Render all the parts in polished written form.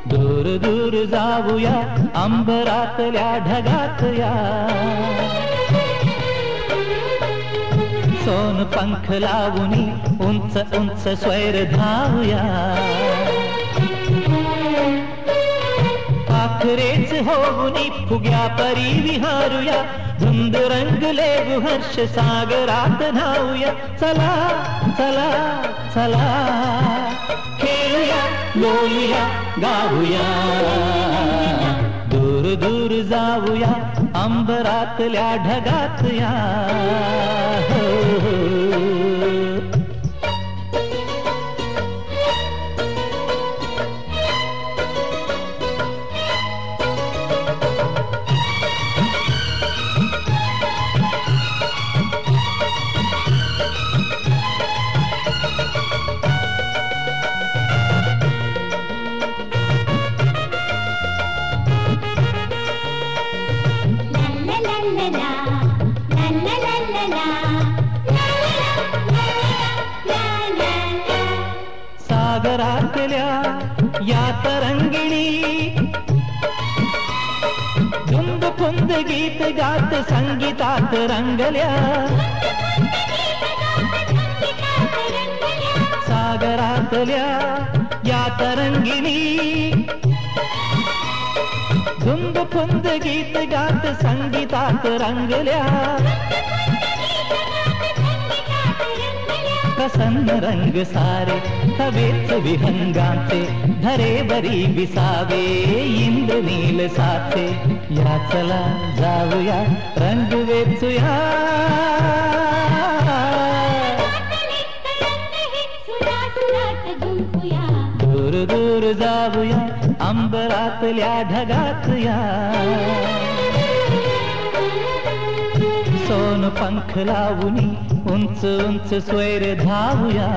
दूर दूर जाऊया अंबरातल्या ढगात या, सोन पंख लावूनी उंच उंच स्वैर धावूया, पाखरेच होऊनी फुग्या परी विहारूया, धुंद रंगले गुहर्ष सागरात न्हाऊया. चला चला चला खेळूया बोलूया गाऊया, दूर दूर जाऊया अंबरातल्या ढगात या. सागरातल्या या तरंगिणी धुंद फुंद गीत गात संगीतात रंगल्या, सागरातल्या या तरंगिणी धुंद फुंद गीत गात संगीतात रंगल्या, प्रसन्न रंग सारे हवेच विहंगाचे, धरे बरी विसावे इंद्रनील साचे. या चला जाऊया रंग वेचूया, दूर दूर जाऊया अंबरातल्या ढगात या, सोन पंख लावूनी उंच उंच स्वैर धावूया,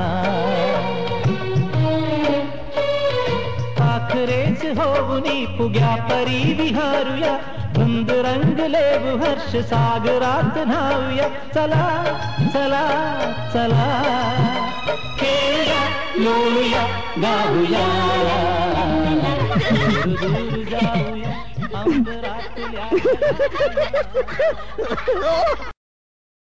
पाखरेच होऊनी फुग्या परी विहारूया, धुंद रंगले हर्ष सागरात न्हाऊया. चला चला चला खेळूया लोळूया गाऊया, दूर जाऊया अंबरातल्या